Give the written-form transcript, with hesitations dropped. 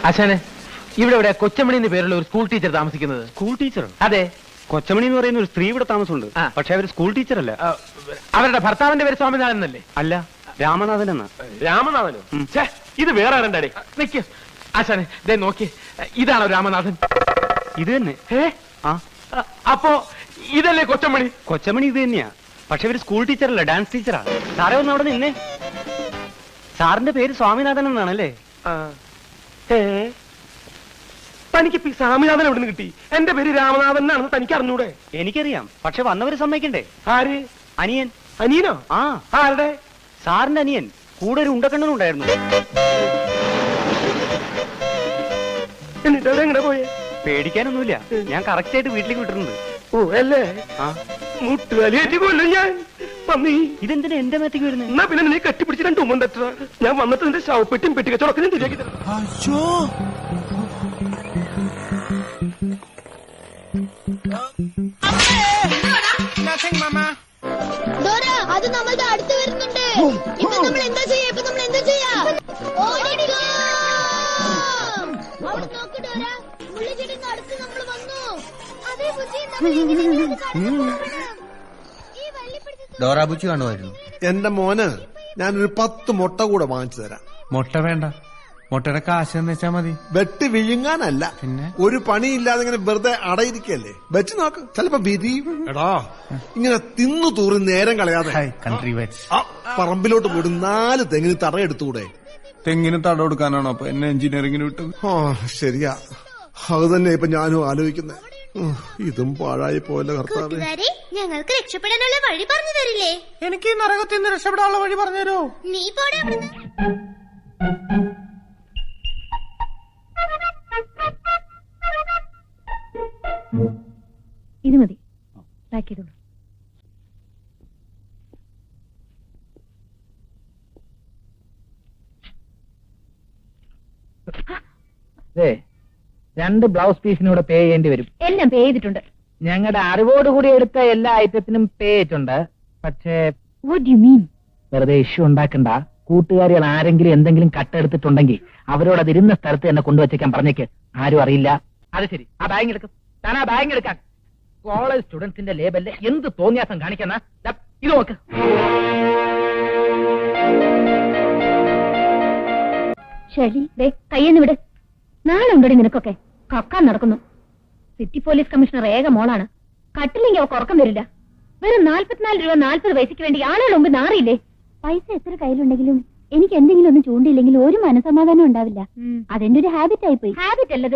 ആശാനെ, ഇവിടെ ഇവിടെ കൊച്ചമണി എന്ന് പേരുള്ള ഒരു സ്കൂൾ ടീച്ചർ താമസിക്കുന്നത്. School teacher? അതെ. കൊച്ചമണി എന്ന് പറയുന്ന ഒരു സ്ത്രീ ഇവിടെ താമസമുണ്ട്. പക്ഷെ അവർ സ്കൂൾ ടീച്ചർ അല്ല. അവരുടെ ഭർത്താവിന്റെ പേര് സ്വാമിനാഥൻ എന്നല്ലേ? അല്ല, രാമനാഥൻ എന്നാ. രാമനാഥനോ? ഇത് വേറെ ആരണ്ടാടേ? നിക്ക് ആശാനെ, ദേ നോക്കി, ഇതാണോ രാമനാഥൻ? ഇത് തന്നെ. അപ്പോ ഇതല്ലേ കൊച്ചമണി? കൊച്ചമണി ഇത് തന്നെയാ. പക്ഷെ ഇവര് സ്കൂൾ ടീച്ചറല്ല, ഡാൻസ് ടീച്ചറാ. സാറേ ഒന്ന് അവിടെ നിന്നേ. സാറിന്റെ പേര് സ്വാമിനാഥൻ എന്നാണല്ലേ? തനിക്ക് സ്വാമിനാഥൻ എവിടെ നിന്ന് കിട്ടി? എന്റെ പേര് രാമനാഥൻ എന്നാണെന്ന് തനിക്ക് അറിഞ്ഞൂടെ? എനിക്കറിയാം, പക്ഷെ വന്നവര് സമ്മതിക്കണ്ടേ? ആര്? അനിയൻ. അനിയനോ? ആരുടെ? സാറിന്റെ അനിയൻ. കൂടെ ഒരു ഉണ്ടക്കണ്ണനും ഉണ്ടായിരുന്നു. എന്നിട്ട് അതെങ്ങനെ പോയേ? പേടിക്കാനൊന്നുമില്ല, ഞാൻ കറക്റ്റ് ആയിട്ട് വീട്ടിലേക്ക് വിട്ടിട്ടുണ്ട്. ഓ അല്ലേ? മുട്ടുകാലിയേറ്റി കൊല്ലും ഞാൻ. പന്നി, ഇതെന്തിനാ എന്റെ മേത്തേക്ക് വരുന്നത്? എന്നാ പിന്നെ നീ കെട്ടിപ്പിടിച്ച് രണ്ട് ഉമ്മൻ തട്ട. ഞാൻ വന്നിട്ട് നിന്റെ ശവപ്പെട്ടിയും പെട്ടിക്കച്ചവടൊക്കെ ഞാൻ തിരികെ തരാം. അത് നമ്മളുടെ അടുത്ത് വരുന്നുണ്ട്. ഇപ്പൊ നമ്മൾ എന്താ ചെയ്യാ? ഓടിക്കോ! അവിടെ നോക്ക് ഡോറ, മുള്ളിച്ചെടിന്റെ അടുത്ത് നമ്മൾ വന്നു. അതേ ബുദ്ധി ഡോറാബുച്ചി കാണുമായിരുന്നു. എന്റെ മോന് ഞാനൊരു 10 മുട്ട കൂടെ വാങ്ങിച്ചു തരാം. മുട്ട വേണ്ട, മുട്ടയുടെ കാശ് എന്ന് വെച്ചാ മതി. വെട്ടി വിഴുങ്ങാനല്ല, പിന്നെ ഒരു പണിയില്ലാതെ ഇങ്ങനെ വെറുതെ അടയിരിക്കല്ലേ. വെച്ച് നോക്ക്, ചിലപ്പോ വിരിയും. എടാ, ഇങ്ങനെ തിന്നു തൂറി നേരം കളയാതെ കൺട്രി വെച്ച് പറമ്പിലോട്ട് പോയിട്ട് 4 തെങ്ങിന് തടയെടുത്തുകൂടെ? തെങ്ങിന് തട കൊടുക്കാനാണോ അപ്പൊ എന്നെ എഞ്ചിനീയറിംഗിന് വിട്ടത്? ശരിയാ, അത് തന്നെ ഇപ്പൊ ഞാനും ആലോചിക്കുന്നത്. ഇതും പാഴായി പോയല്ലോ കർത്താവേ. ഞങ്ങൾക്ക് രക്ഷപ്പെടാനുള്ള വഴി പറഞ്ഞു തരില്ലേ? എനിക്ക് ഈ നരകത്തിൽ നിന്ന് രക്ഷപ്പെടാനുള്ള വഴി പറഞ്ഞു തരോ? നീ പോടെ അവിടുന്ന്. ഇത് മതി, പാക്ക് ചെയ്തോളൂ. രണ്ട് ബ്ലൗസ് പീസിനൂടെ പേ ചെയ്യേണ്ടി വരും. എല്ലാം പേ ചെയ്തിട്ടുണ്ട്. ഞങ്ങളുടെ അറിവോടുകൂടി എടുത്ത എല്ലാ ഐറ്റത്തിനും പേ ചെയ്തിട്ടുണ്ട്. പക്ഷേ വാട്ട് ഡു യു മീൻ? വെറുതെ ഇഷ്യൂ ഉണ്ടാക്കണ്ട. കൂട്ടുകാരികൾ ആരെങ്കിലും എന്തെങ്കിലും കട്ടെടുത്തിട്ടുണ്ടെങ്കിൽ അവരോട് അതിരുന്ന സ്ഥലത്ത് തന്നെ കൊണ്ടുവച്ചേക്കാൻ പറഞ്ഞേക്ക്. ആരും അറിയില്ല. അത് ശരി, ആ ബാഗ് എടുക്കും. താൻ ആ ബാഗ് എടുക്കാൻ. കോളേജ് സ്റ്റുഡൻസിന്റെ ലേബലില് എന്ത് തോന്നിയാസം കാണിക്കുന്ന ഇത് നോക്ക്. ശരി, കയ്യെന്ന് വിട്. നാളെ ഉണ്ടടി നിനക്കൊക്കെ. കക്കാൻ നടക്കുന്നു. സിറ്റി പോലീസ് കമ്മീഷണർ ഏക മോളാണ്. കട്ടില്ലെങ്കിൽ അവർക്ക് ഉറക്കം വരില്ല. വെറും 44 രൂപ 40 പൈസയ്ക്ക് വേണ്ടി ആളുകൾ മുമ്പ് നാറിയില്ലേ? പൈസ എത്ര കയ്യിലുണ്ടെങ്കിലും എനിക്ക് എന്തെങ്കിലും ഒന്നും ചൂണ്ടിയില്ലെങ്കിൽ ഒരു മനസമാധാനം ഉണ്ടാവില്ല. അതെന്റെ ഒരു ഹാബിറ്റ് ആയിപ്പോയി. ഹാബിറ്റ് അല്ലത്,